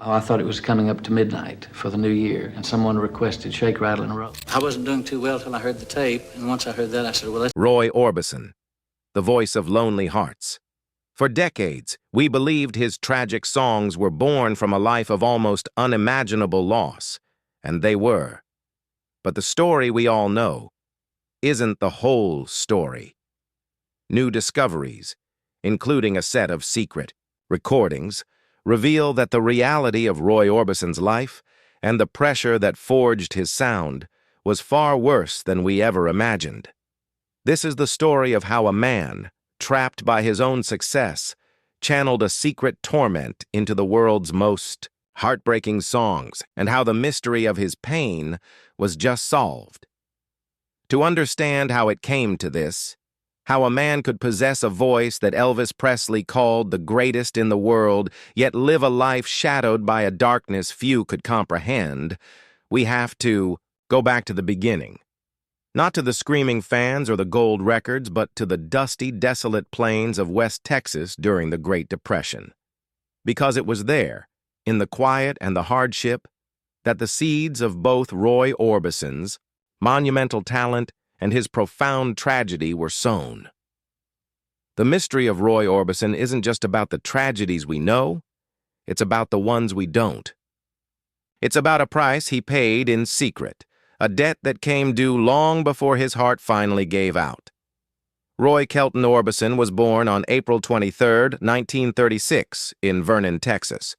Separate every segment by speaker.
Speaker 1: Oh, I thought it was coming up to midnight for the new year, and someone requested Shake, Rattle, and Roll. I wasn't doing too well till I heard the tape, and once I heard that, I said, well, let's...
Speaker 2: Roy Orbison, the voice of lonely hearts. For decades, we believed his tragic songs were born from a life of almost unimaginable loss, and they were. But the story we all know isn't the whole story. New discoveries, including a set of secret recordings, reveal that the reality of Roy Orbison's life and the pressure that forged his sound was far worse than we ever imagined. This is the story of how a man, trapped by his own success, channeled a secret torment into the world's most heartbreaking songs, and how the mystery of his pain was just solved. To understand how it came to this, how a man could possess a voice that Elvis Presley called the greatest in the world, yet live a life shadowed by a darkness few could comprehend, we have to go back to the beginning. Not to the screaming fans or the gold records, but to the dusty, desolate plains of West Texas during the Great Depression. Because it was there, in the quiet and the hardship, that the seeds of both Roy Orbison's monumental talent and his profound tragedy were sown. The mystery of Roy Orbison isn't just about the tragedies we know, it's about the ones we don't. It's about a price he paid in secret, a debt that came due long before his heart finally gave out. Roy Kelton Orbison was born on April 23, 1936, in Vernon, Texas.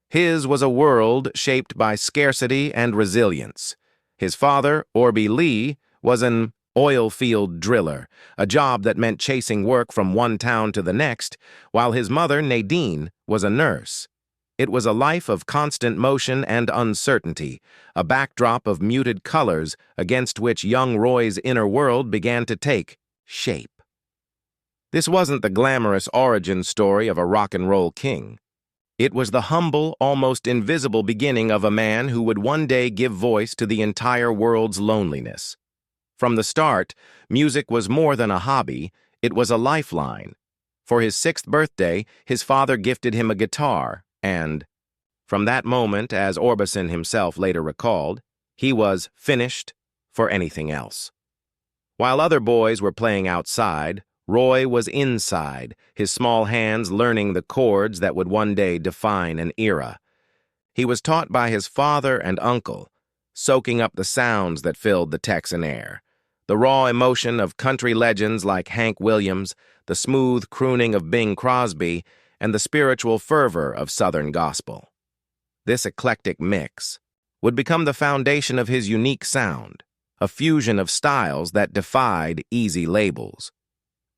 Speaker 2: His was a world shaped by scarcity and resilience. His father, Orby Lee, was an oil field driller, a job that meant chasing work from one town to the next, while his mother, Nadine, was a nurse. It was a life of constant motion and uncertainty, a backdrop of muted colors against which young Roy's inner world began to take shape. This wasn't the glamorous origin story of a rock and roll king. It was the humble, almost invisible beginning of a man who would one day give voice to the entire world's loneliness. From the start, music was more than a hobby, it was a lifeline. For his 6th birthday, his father gifted him a guitar, and from that moment, as Orbison himself later recalled, he was finished for anything else. While other boys were playing outside, Roy was inside, his small hands learning the chords that would one day define an era. He was taught by his father and uncle, soaking up the sounds that filled the Texan air. The raw emotion of country legends like Hank Williams, the smooth crooning of Bing Crosby, and the spiritual fervor of Southern gospel. This eclectic mix would become the foundation of his unique sound, a fusion of styles that defied easy labels.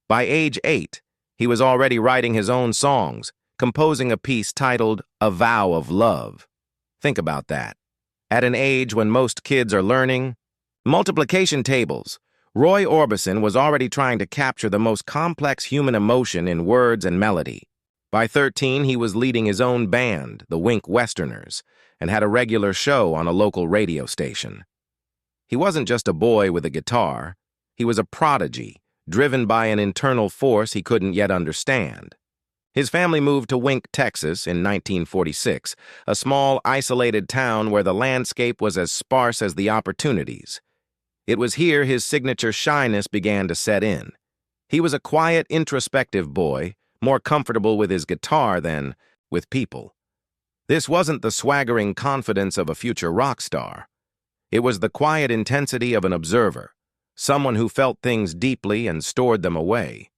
Speaker 2: By age 8, he was already writing his own songs, composing a piece titled A Vow of Love. Think about that. At an age when most kids are learning multiplication tables, Roy Orbison was already trying to capture the most complex human emotion in words and melody. By 13, he was leading his own band, the Wink Westerners, and had a regular show on a local radio station. He wasn't just a boy with a guitar. He was a prodigy, driven by an internal force he couldn't yet understand. His family moved to Wink, Texas in 1946, a small, isolated town where the landscape was as sparse as the opportunities. It was here his signature shyness began to set in. He was a quiet, introspective boy, more comfortable with his guitar than with people. This wasn't the swaggering confidence of a future rock star. It was the quiet intensity of an observer, someone who felt things deeply and stored them away.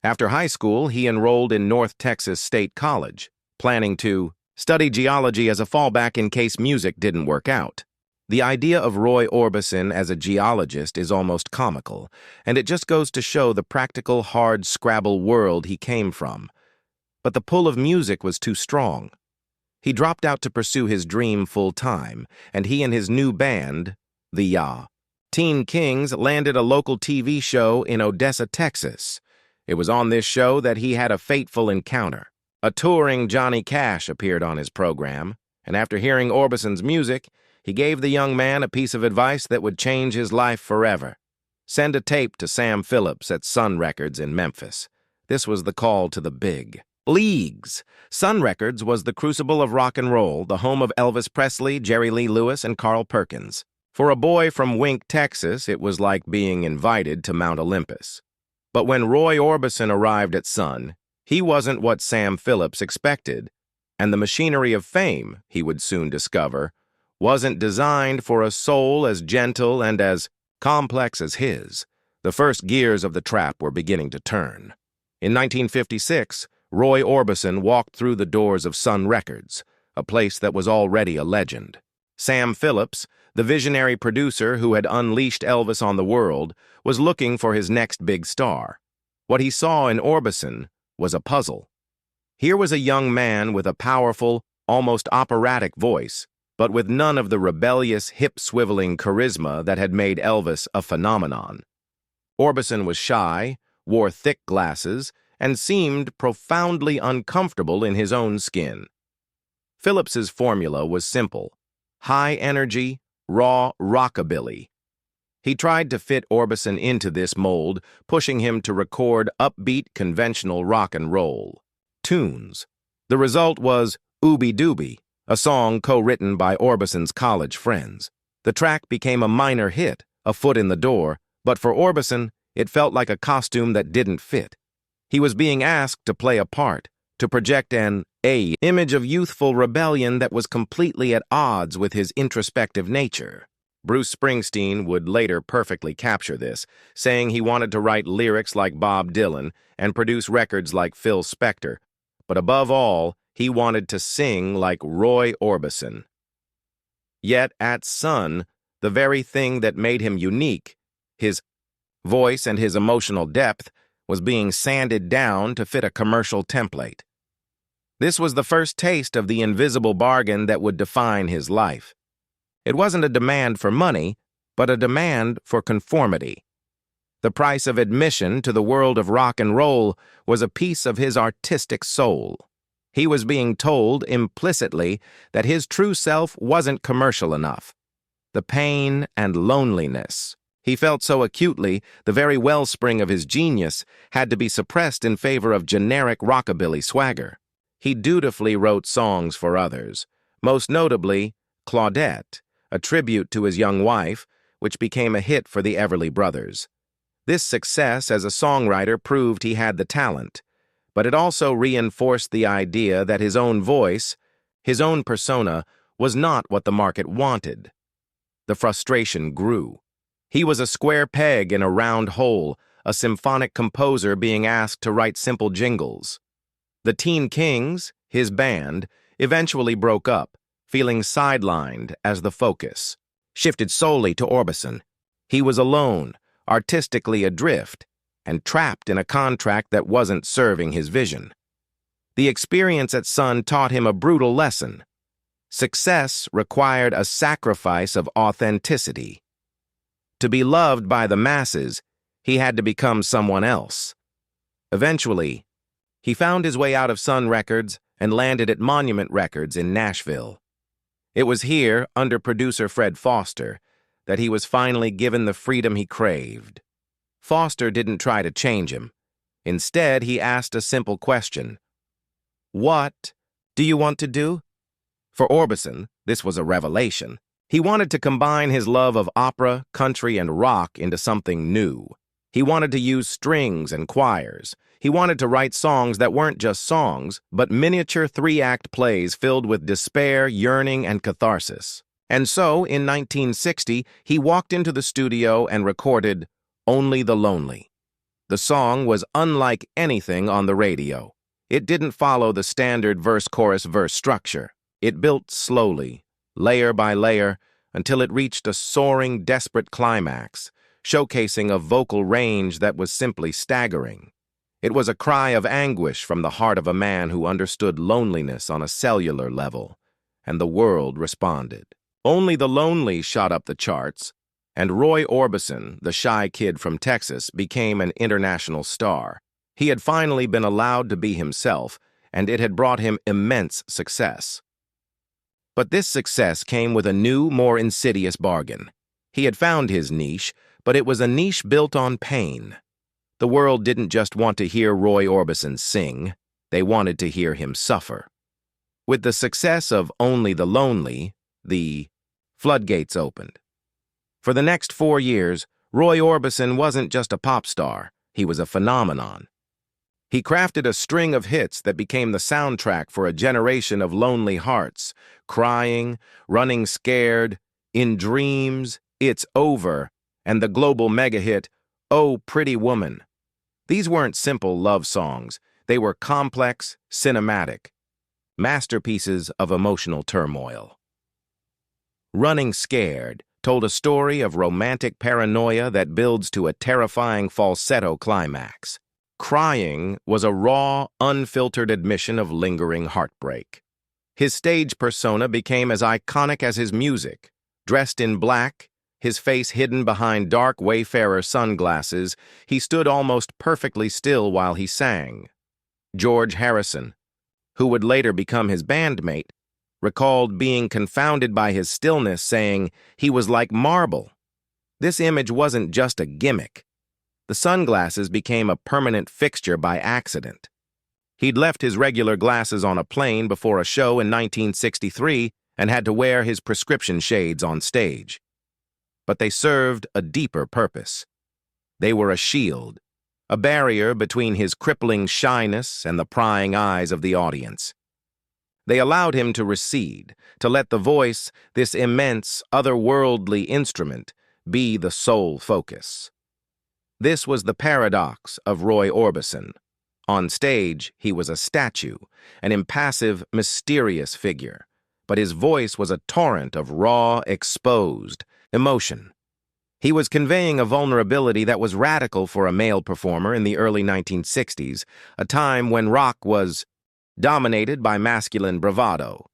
Speaker 2: After high school, he enrolled in North Texas State College, planning to study geology as a fallback in case music didn't work out. The idea of Roy Orbison as a geologist is almost comical, and it just goes to show the practical, hard Scrabble world he came from. But the pull of music was too strong. He dropped out to pursue his dream full-time, and he and his new band, the Teen Kings, landed a local TV show in Odessa, Texas. It was on this show that he had a fateful encounter. A touring Johnny Cash appeared on his program, and after hearing Orbison's music, he gave the young man a piece of advice that would change his life forever. Send a tape to Sam Phillips at Sun Records in Memphis. This was the call to the big. leagues. Sun Records was the crucible of rock and roll, the home of Elvis Presley, Jerry Lee Lewis, and Carl Perkins. For a boy from Wink, Texas, it was like being invited to Mount Olympus. But when Roy Orbison arrived at Sun, he wasn't what Sam Phillips expected, and the machinery of fame, he would soon discover, wasn't designed for a soul as gentle and as complex as his. The first gears of the trap were beginning to turn. In 1956, Roy Orbison walked through the doors of Sun Records, a place that was already a legend. Sam Phillips, the visionary producer who had unleashed Elvis on the world, was looking for his next big star. What he saw in Orbison was a puzzle. Here was a young man with a powerful, almost operatic voice, but with none of the rebellious, hip-swiveling charisma that had made Elvis a phenomenon. Orbison was shy, wore thick glasses, and seemed profoundly uncomfortable in his own skin. Phillips's formula was simple: high energy, raw rockabilly. He tried to fit Orbison into this mold, pushing him to record upbeat, conventional rock and roll tunes. The result was Ooby Dooby, a song co-written by Orbison's college friends. The track became a minor hit, a foot in the door, but for Orbison, it felt like a costume that didn't fit. He was being asked to play a part, to project an image of youthful rebellion that was completely at odds with his introspective nature. Bruce Springsteen would later perfectly capture this, saying he wanted to write lyrics like Bob Dylan and produce records like Phil Spector, but above all, he wanted to sing like Roy Orbison. Yet at Sun, the very thing that made him unique, his voice and his emotional depth, was being sanded down to fit a commercial template. This was the first taste of the invisible bargain that would define his life. It wasn't a demand for money, but a demand for conformity. The price of admission to the world of rock and roll was a piece of his artistic soul. He was being told implicitly that his true self wasn't commercial enough. The pain and loneliness he felt so acutely, the very wellspring of his genius, had to be suppressed in favor of generic rockabilly swagger. He dutifully wrote songs for others, most notably Claudette, a tribute to his young wife, which became a hit for the Everly Brothers. This success as a songwriter proved he had the talent, but it also reinforced the idea that his own voice, his own persona, was not what the market wanted. The frustration grew. He was a square peg in a round hole, a symphonic composer being asked to write simple jingles. The Teen Kings, his band, eventually broke up, feeling sidelined as the focus shifted solely to Orbison. He was alone, artistically adrift, and trapped in a contract that wasn't serving his vision. The experience at Sun taught him a brutal lesson. Success required a sacrifice of authenticity. To be loved by the masses, he had to become someone else. Eventually, he found his way out of Sun Records and landed at Monument Records in Nashville. It was here, under producer Fred Foster, that he was finally given the freedom he craved. Foster didn't try to change him. Instead, he asked a simple question: "What do you want to do?" For Orbison, this was a revelation. He wanted to combine his love of opera, country, and rock into something new. He wanted to use strings and choirs. He wanted to write songs that weren't just songs, but miniature three-act plays filled with despair, yearning, and catharsis. And so, in 1960, he walked into the studio and recorded Only the Lonely. The song was unlike anything on the radio. It didn't follow the standard verse-chorus-verse structure. It built slowly, layer by layer, until it reached a soaring, desperate climax, showcasing a vocal range that was simply staggering. It was a cry of anguish from the heart of a man who understood loneliness on a cellular level, and the world responded. Only the Lonely shot up the charts, and Roy Orbison, the shy kid from Texas, became an international star. He had finally been allowed to be himself, and it had brought him immense success. But this success came with a new, more insidious bargain. He had found his niche, but it was a niche built on pain. The world didn't just want to hear Roy Orbison sing. They wanted to hear him suffer. With the success of Only the Lonely, the floodgates opened. For the next 4 years, Roy Orbison wasn't just a pop star, he was a phenomenon. He crafted a string of hits that became the soundtrack for a generation of lonely hearts, Crying, Running Scared, In Dreams, It's Over, and the global mega-hit, Oh Pretty Woman. These weren't simple love songs, they were complex, cinematic, masterpieces of emotional turmoil. Running Scared told a story of romantic paranoia that builds to a terrifying falsetto climax. Crying was a raw, unfiltered admission of lingering heartbreak. His stage persona became as iconic as his music. Dressed in black, his face hidden behind dark Wayfarer sunglasses, he stood almost perfectly still while he sang. George Harrison, who would later become his bandmate, recalled being confounded by his stillness, saying he was like marble. This image wasn't just a gimmick. The sunglasses became a permanent fixture by accident. He'd left his regular glasses on a plane before a show in 1963 and had to wear his prescription shades on stage. But they served a deeper purpose. They were a shield, a barrier between his crippling shyness and the prying eyes of the audience. They allowed him to recede, to let the voice, this immense, otherworldly instrument, be the sole focus. This was the paradox of Roy Orbison. On stage, he was a statue, an impassive, mysterious figure, but his voice was a torrent of raw, exposed emotion. He was conveying a vulnerability that was radical for a male performer in the early 1960s, a time when rock was dominated by masculine bravado.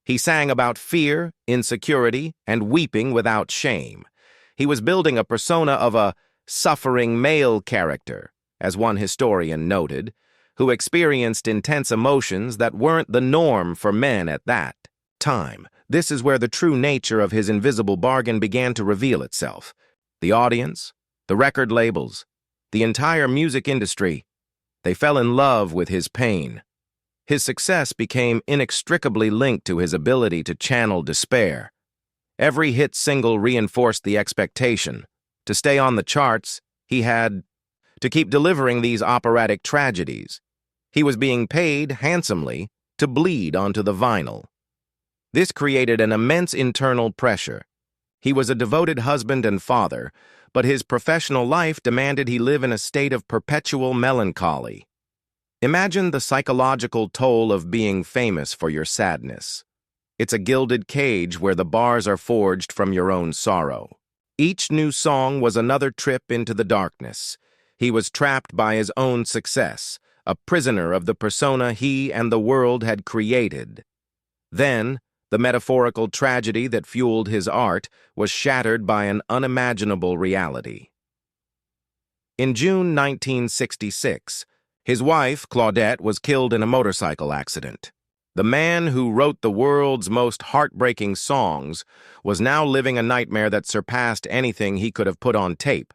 Speaker 2: He sang about fear, insecurity, and weeping without shame. He was building a persona of a suffering male character, as one historian noted, who experienced intense emotions that weren't the norm for men at that time. This is where the true nature of his invisible bargain began to reveal itself. The audience, the record labels, the entire music industry, they fell in love with his pain. His success became inextricably linked to his ability to channel despair. Every hit single reinforced the expectation. To stay on the charts, he had to keep delivering these operatic tragedies. He was being paid handsomely to bleed onto the vinyl. This created an immense internal pressure. He was a devoted husband and father, but his professional life demanded he live in a state of perpetual melancholy. Imagine the psychological toll of being famous for your sadness. It's a gilded cage where the bars are forged from your own sorrow. Each new song was another trip into the darkness. He was trapped by his own success, a prisoner of the persona he and the world had created. Then, the metaphorical tragedy that fueled his art was shattered by an unimaginable reality. In June 1966, his wife, Claudette, was killed in a motorcycle accident. The man who wrote the world's most heartbreaking songs was now living a nightmare that surpassed anything he could have put on tape.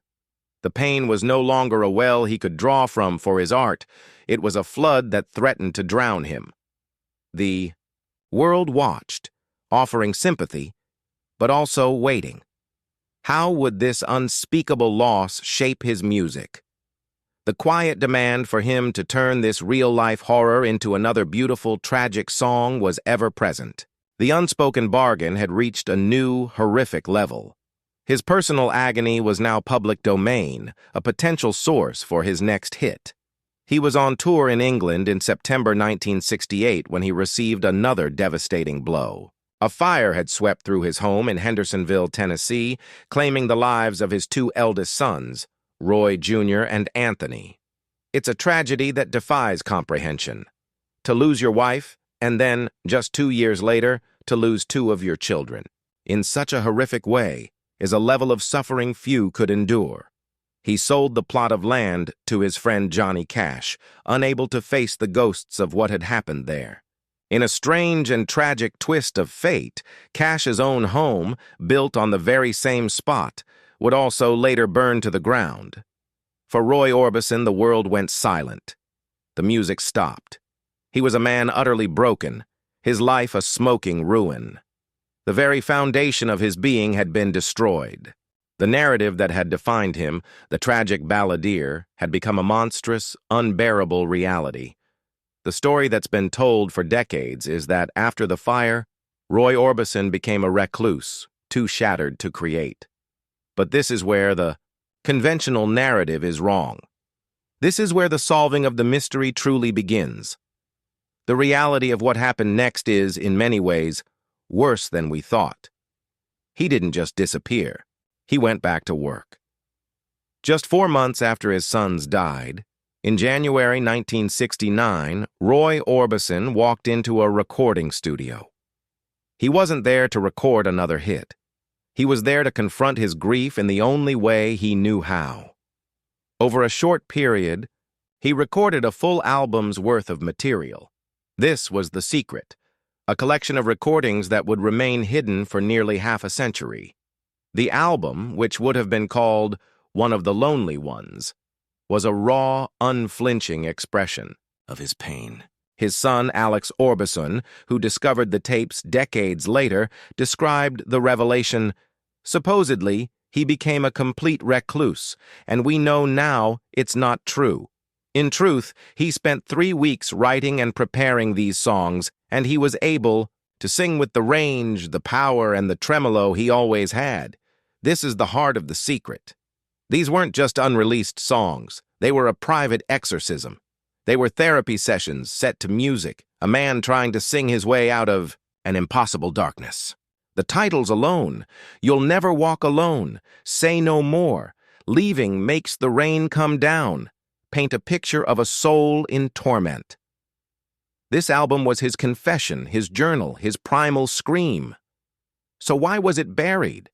Speaker 2: The pain was no longer a well he could draw from for his art. It was a flood that threatened to drown him. The world watched, offering sympathy, but also waiting. How would this unspeakable loss shape his music? The quiet demand for him to turn this real-life horror into another beautiful, tragic song was ever-present. The unspoken bargain had reached a new, horrific level. His personal agony was now public domain, a potential source for his next hit. He was on tour in England in September 1968 when he received another devastating blow. A fire had swept through his home in Hendersonville, Tennessee, claiming the lives of his two eldest sons, Roy Jr. and Anthony. It's a tragedy that defies comprehension. To lose your wife, and then, just 2 years later, to lose 2 of your children, in such a horrific way, is a level of suffering few could endure. He sold the plot of land to his friend Johnny Cash, unable to face the ghosts of what had happened there. In a strange and tragic twist of fate, Cash's own home, built on the very same spot, would also later burn to the ground. For Roy Orbison, the world went silent. The music stopped. He was a man utterly broken, his life a smoking ruin. The very foundation of his being had been destroyed. The narrative that had defined him, the tragic balladeer, had become a monstrous, unbearable reality. The story that's been told for decades is that after the fire, Roy Orbison became a recluse, too shattered to create. But this is where the conventional narrative is wrong. This is where the solving of the mystery truly begins. The reality of what happened next is, in many ways, worse than we thought. He didn't just disappear. He went back to work. Just 4 months after his sons died, in January 1969, Roy Orbison walked into a recording studio. He wasn't there to record another hit. He was there to confront his grief in the only way he knew how. Over a short period, he recorded a full album's worth of material. This was The Secret, a collection of recordings that would remain hidden for nearly half a century. The album, which would have been called One of the Lonely Ones, was a raw, unflinching expression of his pain. His son, Alex Orbison, who discovered the tapes decades later, described the revelation. Supposedly, he became a complete recluse, and we know now it's not true. In truth, he spent 3 weeks writing and preparing these songs, and he was able to sing with the range, the power, and the tremolo he always had. This is the heart of The Secret. These weren't just unreleased songs. They were a private exorcism. They were therapy sessions set to music, a man trying to sing his way out of an impossible darkness. The titles alone, You'll Never Walk Alone, Say No More, Leaving Makes the Rain Come Down, paint a picture of a soul in torment. This album was his confession, his journal, his primal scream. So why was it buried?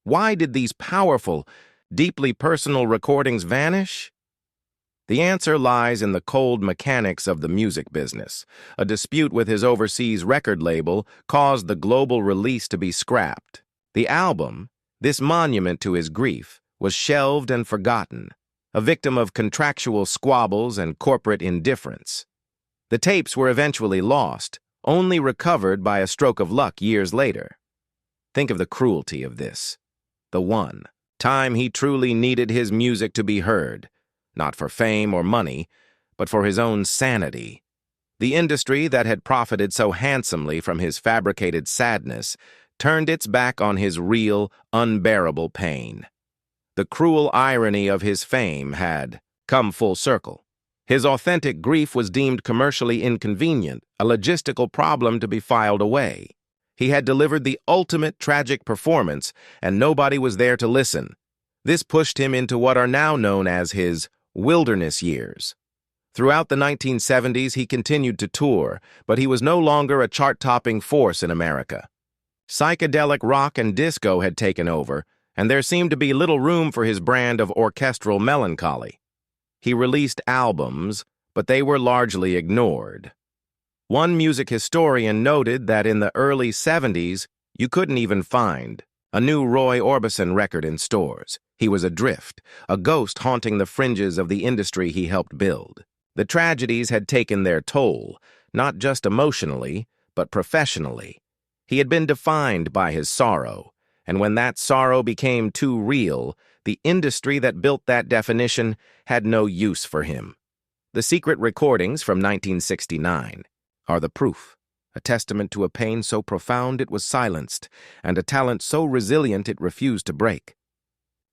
Speaker 2: Why did these powerful, deeply personal recordings vanish? The answer lies in the cold mechanics of the music business. A dispute with his overseas record label caused the global release to be scrapped. The album, this monument to his grief, was shelved and forgotten, a victim of contractual squabbles and corporate indifference. The tapes were eventually lost, only recovered by a stroke of luck years later. Think of the cruelty of this. The one time he truly needed his music to be heard, not for fame or money, but for his own sanity. The industry that had profited so handsomely from his fabricated sadness turned its back on his real, unbearable pain. The cruel irony of his fame had come full circle. His authentic grief was deemed commercially inconvenient, a logistical problem to be filed away. He had delivered the ultimate tragic performance, and nobody was there to listen. This pushed him into what are now known as his wilderness years. Throughout the 1970s, he continued to tour, but he was no longer a chart-topping force in America. Psychedelic rock and disco had taken over, and there seemed to be little room for his brand of orchestral melancholy. He released albums, but they were largely ignored. One music historian noted that in the early 70s, you couldn't even find a new Roy Orbison record in stores. He was adrift, a ghost haunting the fringes of the industry he helped build. The tragedies had taken their toll, not just emotionally, but professionally. He had been defined by his sorrow, and when that sorrow became too real, the industry that built that definition had no use for him. The Secret recordings from 1969 are the proof, a testament to a pain so profound it was silenced, and a talent so resilient it refused to break.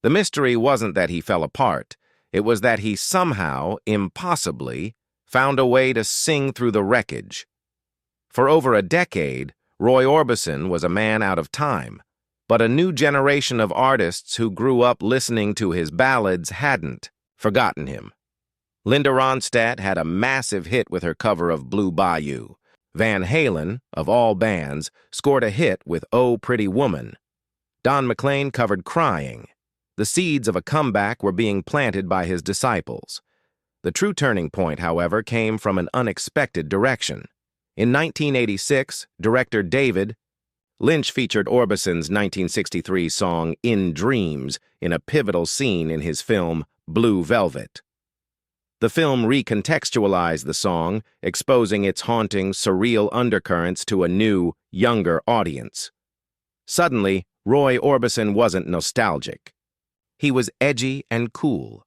Speaker 2: The mystery wasn't that he fell apart, it was that he somehow, impossibly, found a way to sing through the wreckage. For over a decade, Roy Orbison was a man out of time, but a new generation of artists who grew up listening to his ballads hadn't forgotten him. Linda Ronstadt had a massive hit with her cover of Blue Bayou. Van Halen, of all bands, scored a hit with Oh Pretty Woman. Don McLean covered Crying. The seeds of a comeback were being planted by his disciples. The true turning point, however, came from an unexpected direction. In 1986, director David Lynch featured Orbison's 1963 song In Dreams in a pivotal scene in his film Blue Velvet. The film recontextualized the song, exposing its haunting, surreal undercurrents to a new, younger audience. Suddenly, Roy Orbison wasn't nostalgic. He was edgy and cool.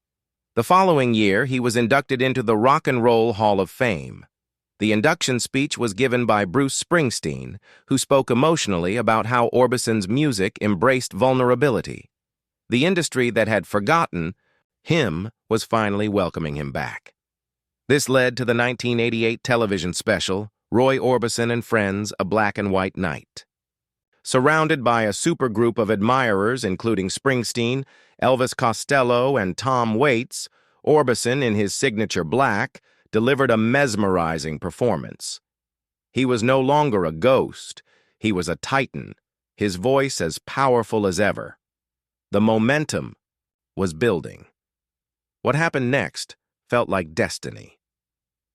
Speaker 2: The following year, he was inducted into the Rock and Roll Hall of Fame. The induction speech was given by Bruce Springsteen, who spoke emotionally about how Orbison's music embraced vulnerability. The industry that had forgotten him was finally welcoming him back. This led to the 1988 television special, Roy Orbison and Friends, A Black and White Night. Surrounded by a supergroup of admirers including Springsteen, Elvis Costello, and Tom Waits, Orbison, in his signature black, delivered a mesmerizing performance. He was no longer a ghost. He was a titan, his voice as powerful as ever. The momentum was building. What happened next felt like destiny.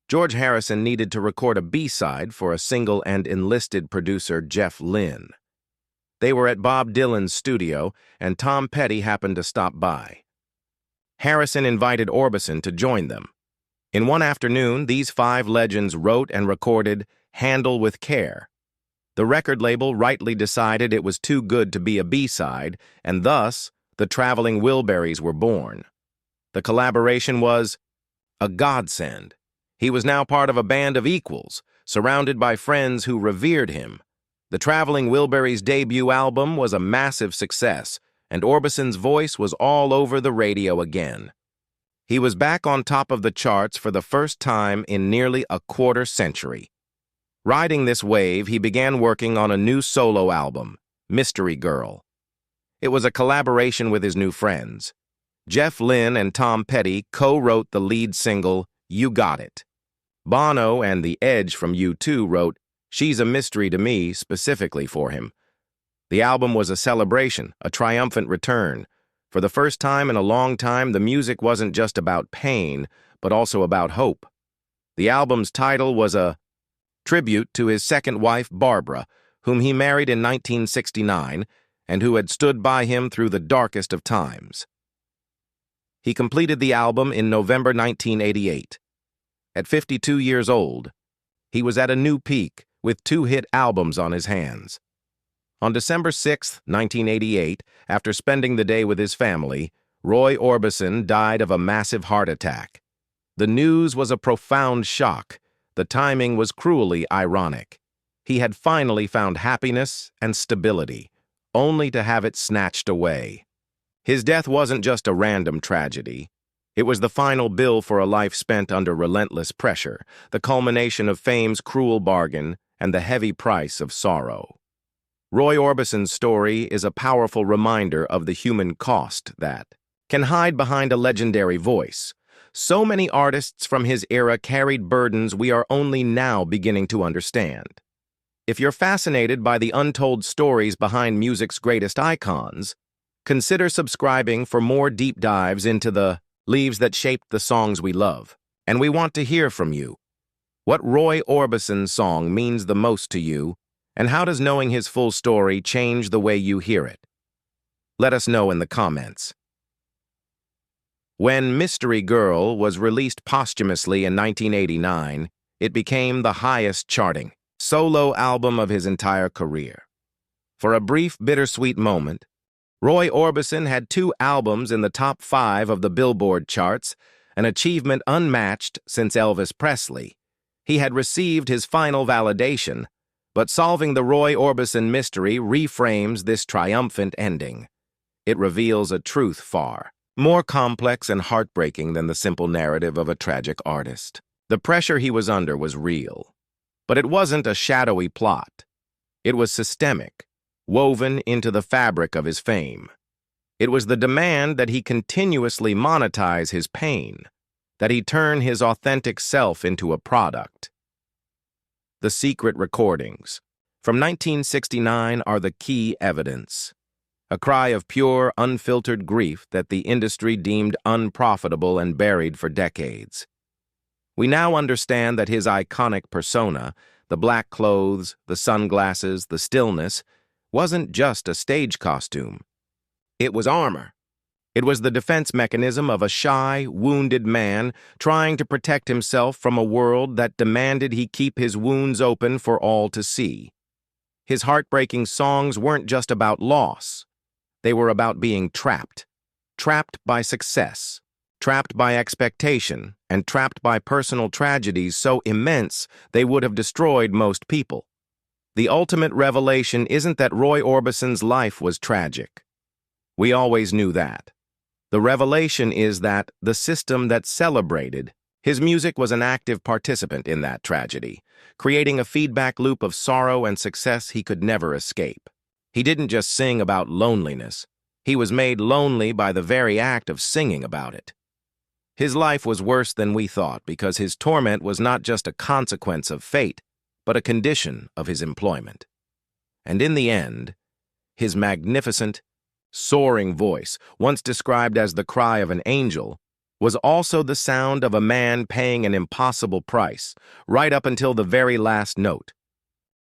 Speaker 2: George Harrison needed to record a B-side for a single and enlisted producer Jeff Lynne. They were at Bob Dylan's studio, and Tom Petty happened to stop by. Harrison invited Orbison to join them. In one afternoon, these five legends wrote and recorded Handle with Care. The record label rightly decided it was too good to be a B-side, and thus, the Traveling Wilburys were born. The collaboration was a godsend. He was now part of a band of equals, surrounded by friends who revered him. The Traveling Wilburys' debut album was a massive success, and Orbison's voice was all over the radio again. He was back on top of the charts for the first time in nearly a quarter century. Riding this wave, he began working on a new solo album, Mystery Girl. It was a collaboration with his new friends. Jeff Lynne and Tom Petty co-wrote the lead single, You Got It. Bono and The Edge from U2 wrote She's a Mystery to Me specifically for him. The album was a celebration, a triumphant return. For the first time in a long time, the music wasn't just about pain, but also about hope. The album's title was a tribute to his second wife, Barbara, whom he married in 1969 and who had stood by him through the darkest of times. He completed the album in November 1988. At 52 years old, he was at a new peak with 2 hit albums on his hands. On December 6, 1988, after spending the day with his family, Roy Orbison died of a massive heart attack. The news was a profound shock. The timing was cruelly ironic. He had finally found happiness and stability, only to have it snatched away. His death wasn't just a random tragedy. It was the final bill for a life spent under relentless pressure, the culmination of fame's cruel bargain and the heavy price of sorrow. Roy Orbison's story is a powerful reminder of the human cost that can hide behind a legendary voice. So many artists from his era carried burdens we are only now beginning to understand. If you're fascinated by the untold stories behind music's greatest icons, consider subscribing for more deep dives into the leaves that shaped the songs we love. And we want to hear from you. What Roy Orbison's song means the most to you, and how does knowing his full story change the way you hear it? Let us know in the comments. When Mystery Girl was released posthumously in 1989, it became the highest charting solo album of his entire career. For a brief, bittersweet moment, Roy Orbison had 2 albums in the top 5 of the Billboard charts, an achievement unmatched since Elvis Presley. He had received his final validation, but solving the Roy Orbison mystery reframes this triumphant ending. It reveals a truth far more complex and heartbreaking than the simple narrative of a tragic artist. The pressure he was under was real, but it wasn't a shadowy plot. It was systemic, woven into the fabric of his fame. It was the demand that he continuously monetize his pain, that he turn his authentic self into a product. The secret recordings from 1969 are the key evidence. A cry of pure, unfiltered grief that the industry deemed unprofitable and buried for decades. We now understand that his iconic persona, the black clothes, the sunglasses, the stillness, wasn't just a stage costume. It was armor. It was the defense mechanism of a shy, wounded man trying to protect himself from a world that demanded he keep his wounds open for all to see. His heartbreaking songs weren't just about loss. They were about being trapped. Trapped by success, trapped by expectation, and trapped by personal tragedies so immense they would have destroyed most people. The ultimate revelation isn't that Roy Orbison's life was tragic. We always knew that. The revelation is that the system that celebrated his music was an active participant in that tragedy, creating a feedback loop of sorrow and success he could never escape. He didn't just sing about loneliness. He was made lonely by the very act of singing about it. His life was worse than we thought because his torment was not just a consequence of fate, but a condition of his employment. And in the end, his magnificent, soaring voice, once described as the cry of an angel, was also the sound of a man paying an impossible price, right up until the very last note.